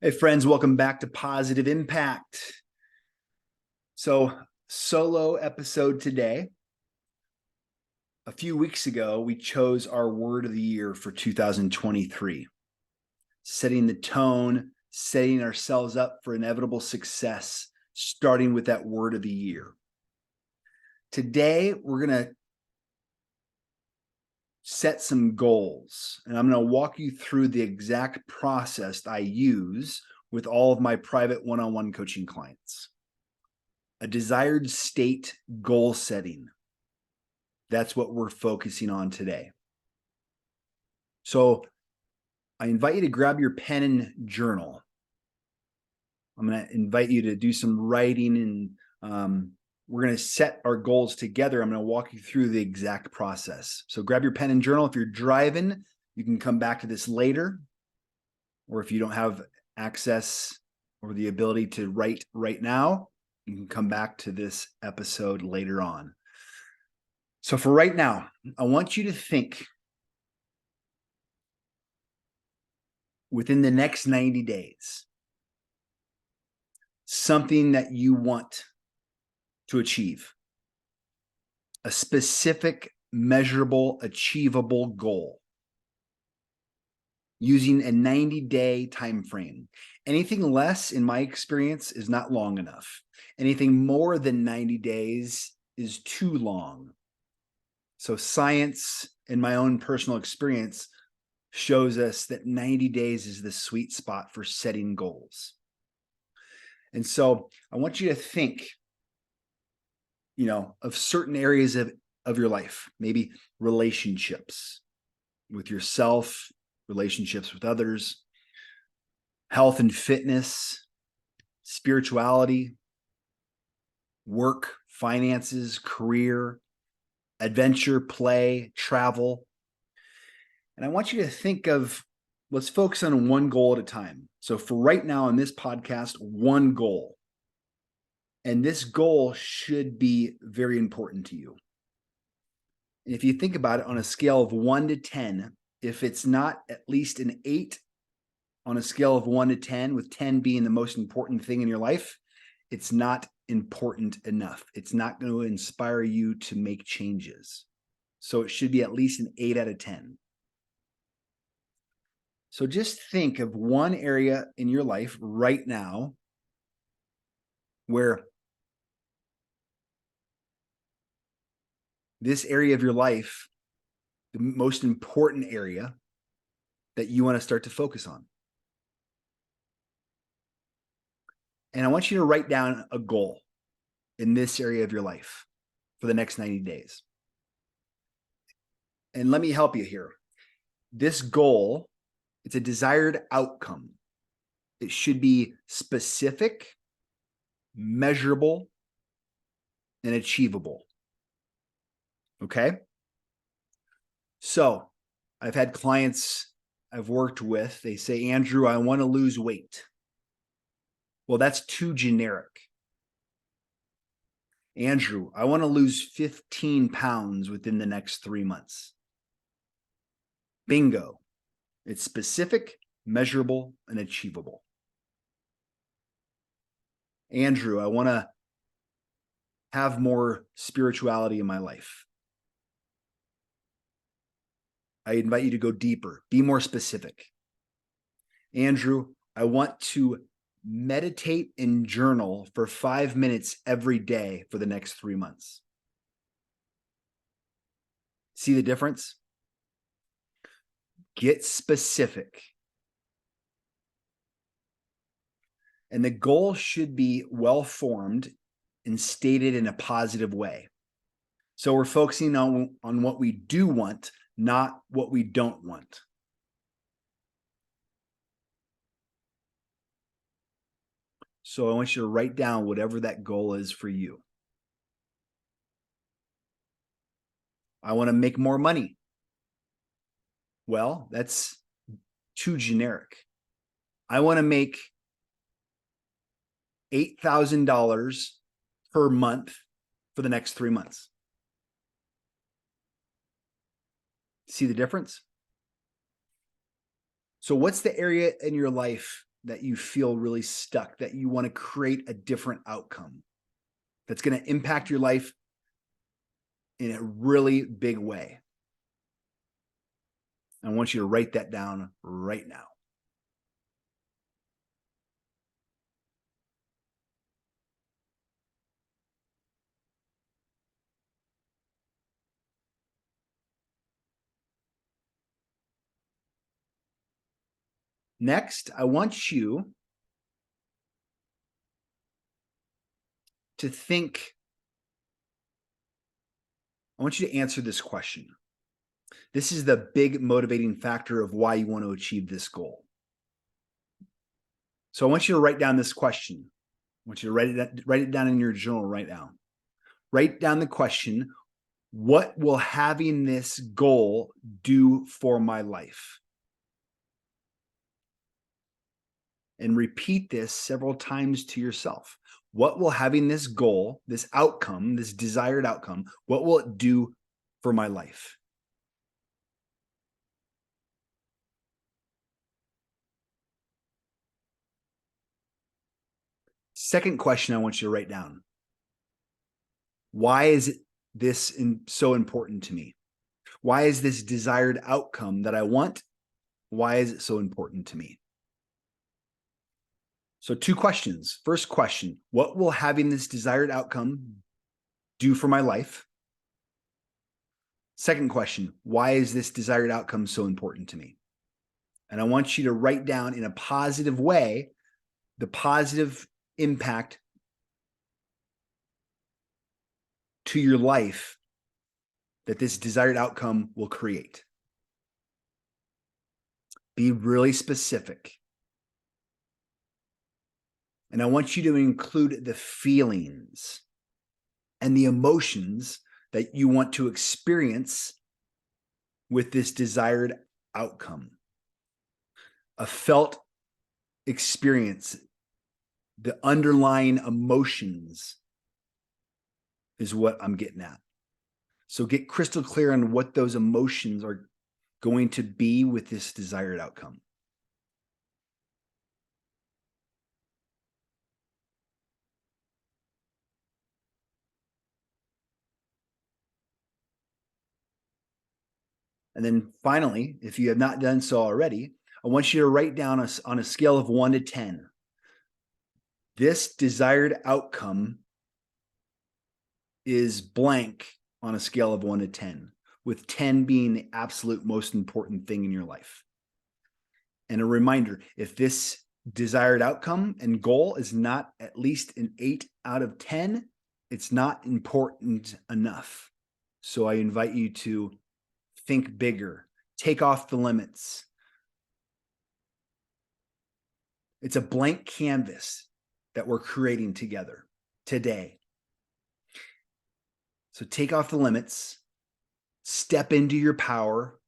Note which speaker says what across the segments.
Speaker 1: Hey friends, welcome back to Positive Impact. So, solo episode today. A few weeks ago, we chose our word of the year for 2023, setting the tone, setting ourselves up for inevitable success, starting with that word of the year. Today, we're going to set some goals, and I'm going to walk you through the exact process I use with all of my private one-on-one coaching clients. A desired state goal setting. That's what we're focusing on today. So I invite you to grab your pen and journal. I'm going to invite you to do some writing, and we're going to set our goals together. I'm going to walk you through the exact process. So grab your pen and journal. If you're driving, you can come back to this later. Or if you don't have access or the ability to write right now, you can come back to this episode later on. So for right now, I want you to think within the next 90 days, something that you want to achieve, a specific, measurable, achievable goal using a 90-day time frame. Anything less, in my experience, is not long enough. Anything more than 90 days is too long. So science and my own personal experience shows us that 90 days is the sweet spot for setting goals. And so I want you to think, of certain areas of your life, maybe relationships with yourself, relationships with others, health and fitness, spirituality, work, finances, career, adventure, play, travel. And I want you to think of, let's focus on one goal at a time. So for right now in this podcast, one goal. And this goal should be very important to you. And if you think about it on a scale of 1 to 10, if it's not at least an 8 on a scale of 1 to 10, with 10 being the most important thing in your life, it's not important enough. It's not going to inspire you to make changes. So it should be at least an 8 out of 10. So just think of one area in your life right now where this area of your life, the most important area that you want to start to focus on. And I want you to write down a goal in this area of your life for the next 90 days. And let me help you here. This goal, it's a desired outcome. It should be specific, measurable, and achievable. Okay? So I've had clients I've worked with, they say, Andrew, I want to lose weight. Well, that's too generic. Andrew, I want to lose 15 pounds within the next 3 months. Bingo. It's specific, measurable, and achievable. Andrew, I want to have more spirituality in my life. I invite you to go deeper, be more specific. Andrew, I want to meditate and journal for 5 minutes every day for the next 3 months. See the difference? Get specific. And the goal should be well-formed and stated in a positive way. So we're focusing on what we do want, not what we don't want. So I want you to write down whatever that goal is for you. I want to make more money. Well, that's too generic. I want to make $8,000 per month for the next 3 months. See the difference? So what's the area in your life that you feel really stuck, that you want to create a different outcome that's going to impact your life in a really big way? I want you to write that down right now. Next, I want you to think, I want you to answer this question. This is the big motivating factor of why you want to achieve this goal. So I want you to write down this question. I want you to write it down in your journal right now. Write down the question, what will having this goal do for my life? And repeat this several times to yourself. What will having this goal, this outcome, this desired outcome, what will it do for my life? Second question I want you to write down. Why is this so important to me? Why is this desired outcome that I want? Why is it so important to me? So 2 questions. First question, what will having this desired outcome do for my life? Second question, why is this desired outcome so important to me? And I want you to write down in a positive way the positive impact to your life that this desired outcome will create. Be really specific. And I want you to include the feelings and the emotions that you want to experience with this desired outcome. A felt experience, the underlying emotions is what I'm getting at. So get crystal clear on what those emotions are going to be with this desired outcome. And then finally, if you have not done so already, I want you to write down on a scale of 1 to 10. This desired outcome is blank on a scale of 1 to 10, with 10 being the absolute most important thing in your life. And a reminder, if this desired outcome and goal is not at least an 8 out of 10, it's not important enough. So I invite you to think bigger, take off the limits. It's a blank canvas that we're creating together today. So take off the limits, step into your power.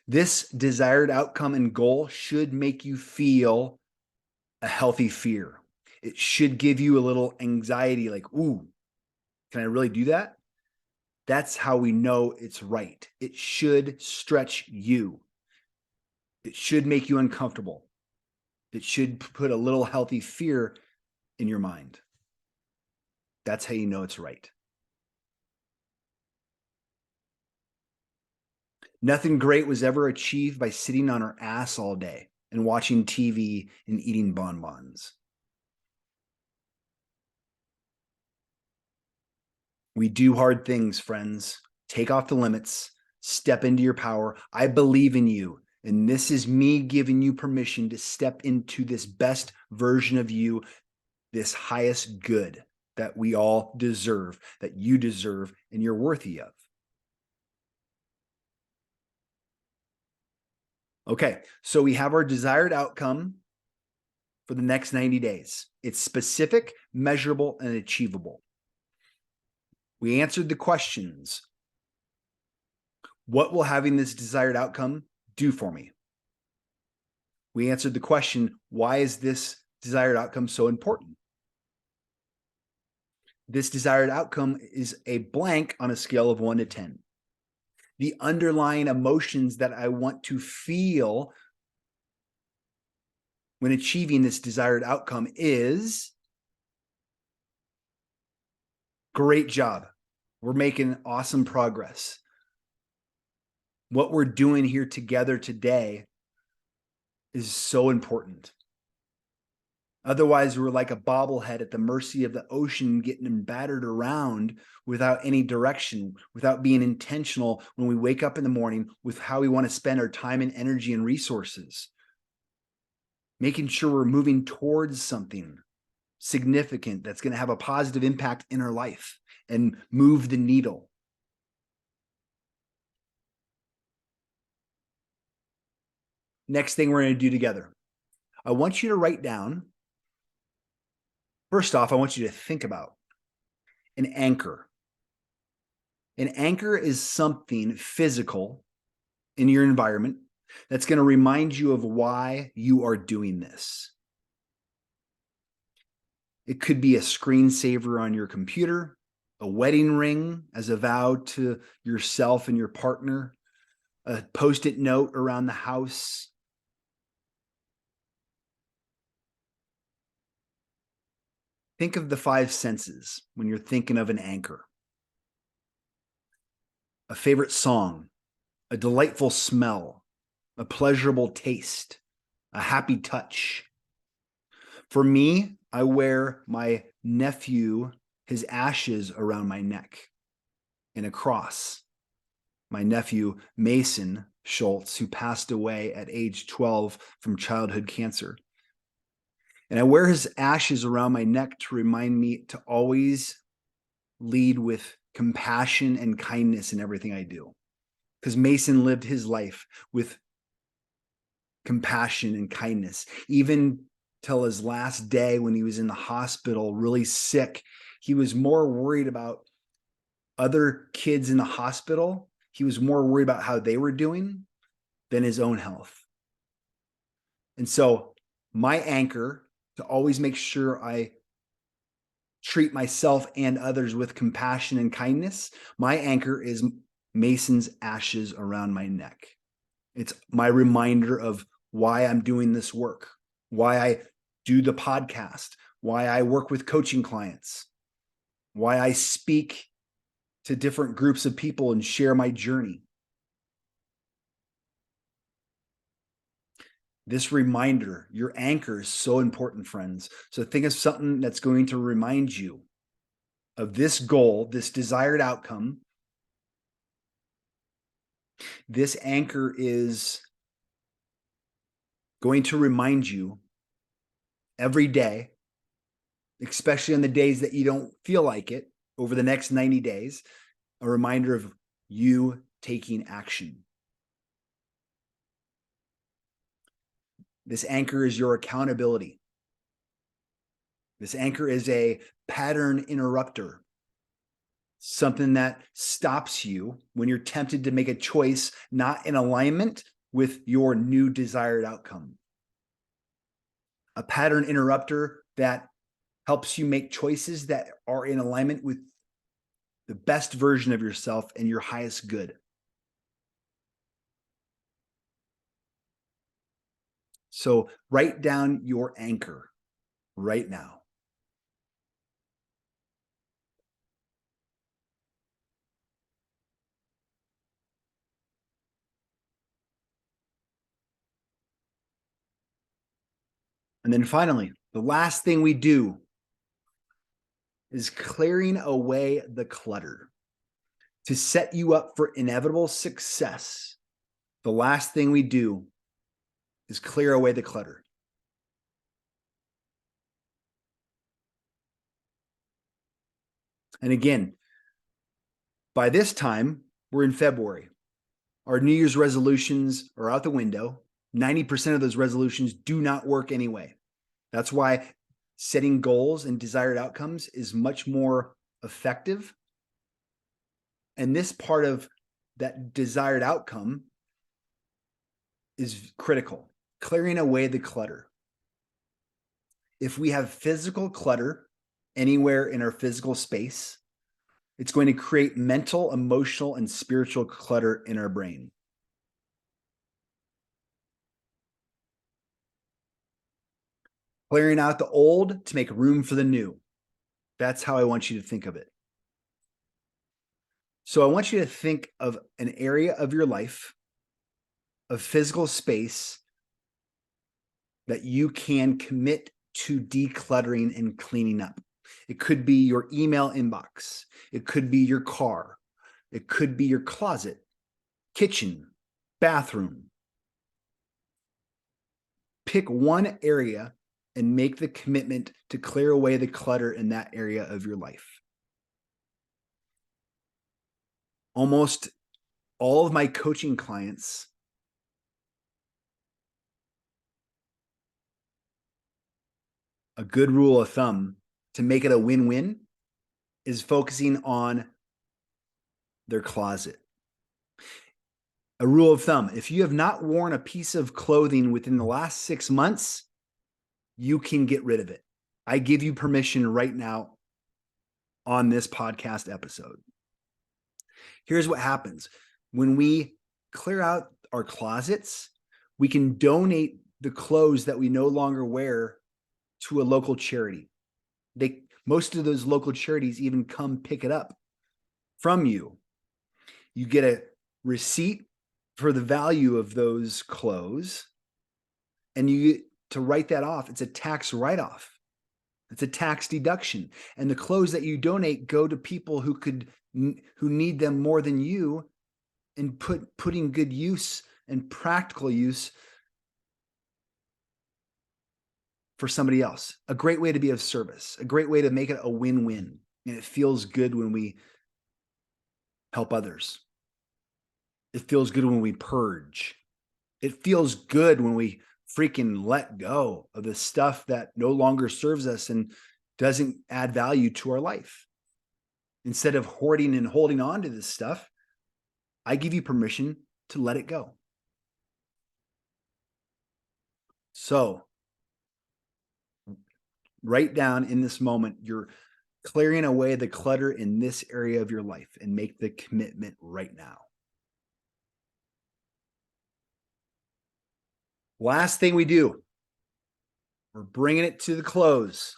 Speaker 1: This desired outcome and goal should make you feel a healthy fear. It should give you a little anxiety, like, ooh, can I really do that? That's how we know it's right. It should stretch you. It should make you uncomfortable. It should put a little healthy fear in your mind. That's how you know it's right. Nothing great was ever achieved by sitting on our ass all day and watching TV and eating bonbons. We do hard things, friends. Take off the limits. Step into your power. I believe in you. And this is me giving you permission to step into this best version of you, this highest good that we all deserve, that you deserve, and you're worthy of. Okay, so we have our desired outcome for the next 90 days. It's specific, measurable, and achievable. We answered the questions. What will having this desired outcome do for me? We answered the question, why is this desired outcome so important? This desired outcome is a blank on a scale of 1 to 10. The underlying emotions that I want to feel when achieving this desired outcome is great job. We're making awesome progress. What we're doing here together today is so important. Otherwise, we're like a bobblehead at the mercy of the ocean, getting battered around without any direction, without being intentional when we wake up in the morning with how we want to spend our time and energy and resources. Making sure we're moving towards something significant that's going to have a positive impact in our life and move the needle. Next thing we're going to do together. I want you to write down, first off, I want you to think about an anchor. An anchor is something physical in your environment that's going to remind you of why you are doing this. It could be a screensaver on your computer, a wedding ring as a vow to yourself and your partner, a Post-it note around the house. Think of the 5 senses when you're thinking of an anchor. A favorite song, a delightful smell, a pleasurable taste, a happy touch. For me, I wear my nephew, his ashes around my neck in a cross. My nephew, Mason Schultz, who passed away at age 12 from childhood cancer. And I wear his ashes around my neck to remind me to always lead with compassion and kindness in everything I do. Because Mason lived his life with compassion and kindness, even till his last day when he was in the hospital, really sick. He was more worried about other kids in the hospital. He was more worried about how they were doing than his own health. And so my anchor to always make sure I treat myself and others with compassion and kindness, my anchor is Mason's ashes around my neck. It's my reminder of why I'm doing this work, why I do the podcast, why I work with coaching clients, why I speak to different groups of people and share my journey. This reminder, your anchor is so important, friends. So think of something that's going to remind you of this goal, this desired outcome. This anchor is going to remind you every day, especially on the days that you don't feel like it, over the next 90 days, a reminder of you taking action. This anchor is your accountability. This anchor is a pattern interrupter, something that stops you when you're tempted to make a choice not in alignment with your new desired outcome. A pattern interrupter that helps you make choices that are in alignment with the best version of yourself and your highest good. So write down your anchor right now. And then finally, the last thing we do is clearing away the clutter. To set you up for inevitable success, the last thing we do is clear away the clutter. And again, by this time, we're in February. Our New Year's resolutions are out the window. 90% of those resolutions do not work anyway. That's why setting goals and desired outcomes is much more effective. And this part of that desired outcome is critical, clearing away the clutter. If we have physical clutter anywhere in our physical space, it's going to create mental, emotional, and spiritual clutter in our brain. Clearing out the old to make room for the new. That's how I want you to think of it. So I want you to think of an area of your life, of physical space, that you can commit to decluttering and cleaning up. It could be your email inbox. It could be your car. It could be your closet, kitchen, bathroom. Pick one area and make the commitment to clear away the clutter in that area of your life. Almost all of my coaching clients a good rule of thumb to make it a win-win is focusing on their closet. A rule of thumb, if you have not worn a piece of clothing within the last 6 months, you can get rid of it. I give you permission right now on this podcast episode. Here's what happens. When we clear out our closets, we can donate the clothes that we no longer wear to a local charity. Most of those local charities even come pick it up from you. You get a receipt for the value of those clothes, and you get to write that off. It's a tax write-off. It's a tax deduction. And the clothes that you donate go to people who need them more than you, and putting good use and practical use for somebody else. A great way to be of service, a great way to make it a win-win. And it feels good when we help others. It feels good when we purge. It feels good when we freaking let go of the stuff that no longer serves us and doesn't add value to our life. Instead of hoarding and holding on to this stuff, I give you permission to let it go. So, write down in this moment, you're clearing away the clutter in this area of your life, and make the commitment right now. Last thing we do, we're bringing it to the close.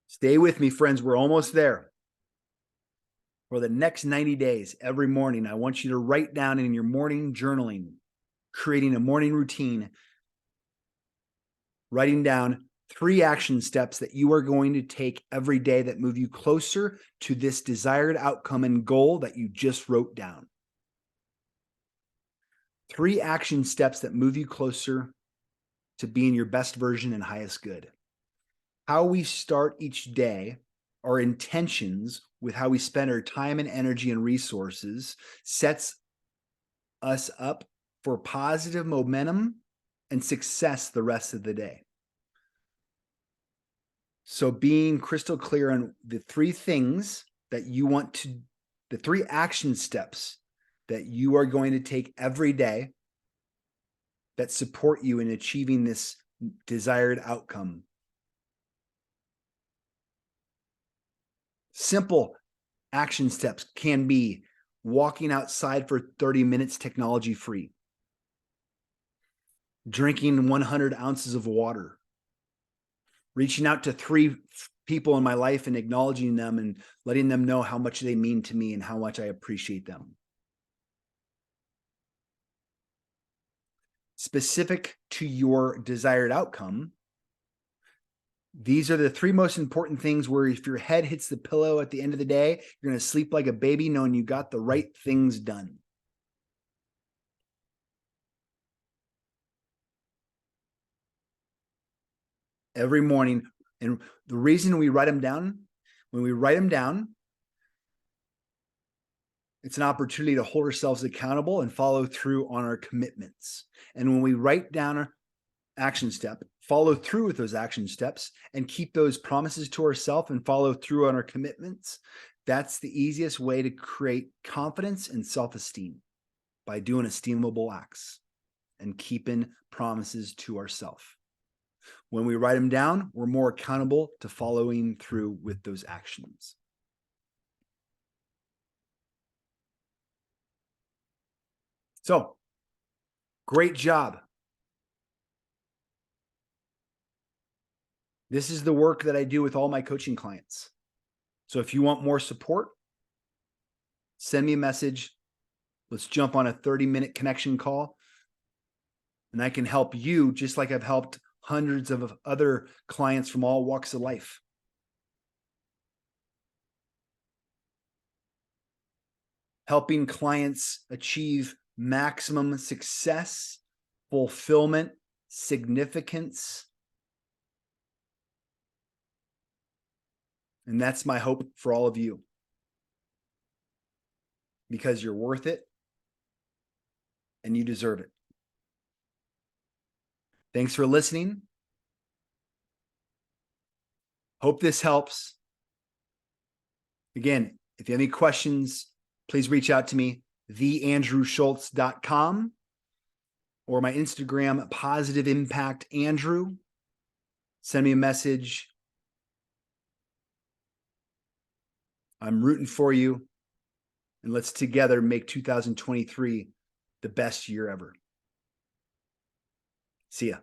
Speaker 1: Stay with me, friends. We're almost there. For the next 90 days, every morning, I want you to write down in your morning journaling, creating a morning routine, writing down 3 action steps that you are going to take every day that move you closer to this desired outcome and goal that you just wrote down. 3 action steps that move you closer to being your best version and highest good. How we start each day, our intentions with how we spend our time and energy and resources, sets us up for positive momentum and success the rest of the day. So being crystal clear on the 3 things that you want to, the 3 action steps that you are going to take every day that support you in achieving this desired outcome. Simple action steps can be walking outside for 30 minutes technology free, drinking 100 ounces of water, reaching out to 3 people in my life and acknowledging them and letting them know how much they mean to me and how much I appreciate them. Specific to your desired outcome, these are the 3 most important things where if your head hits the pillow at the end of the day, you're going to sleep like a baby knowing you got the right things done. Every morning. And the reason we write them down, when we write them down, it's an opportunity to hold ourselves accountable and follow through on our commitments. And when we write down our action step, follow through with those action steps, and keep those promises to ourselves and follow through on our commitments, that's the easiest way to create confidence and self-esteem, by doing esteemable acts and keeping promises to ourselves. When we write them down, we're more accountable to following through with those actions. So, great job. This is the work that I do with all my coaching clients. So if you want more support, send me a message. Let's jump on a 30-minute connection call. And I can help you just like I've helped hundreds of other clients from all walks of life. Helping clients achieve maximum success, fulfillment, significance. And that's my hope for all of you. Because you're worth it and you deserve it. Thanks for listening. Hope this helps. Again, if you have any questions, please reach out to me, theandrewschultz.com, or my Instagram, Positive Impact Andrew. Send me a message. I'm rooting for you. And let's together make 2023 the best year ever. See ya.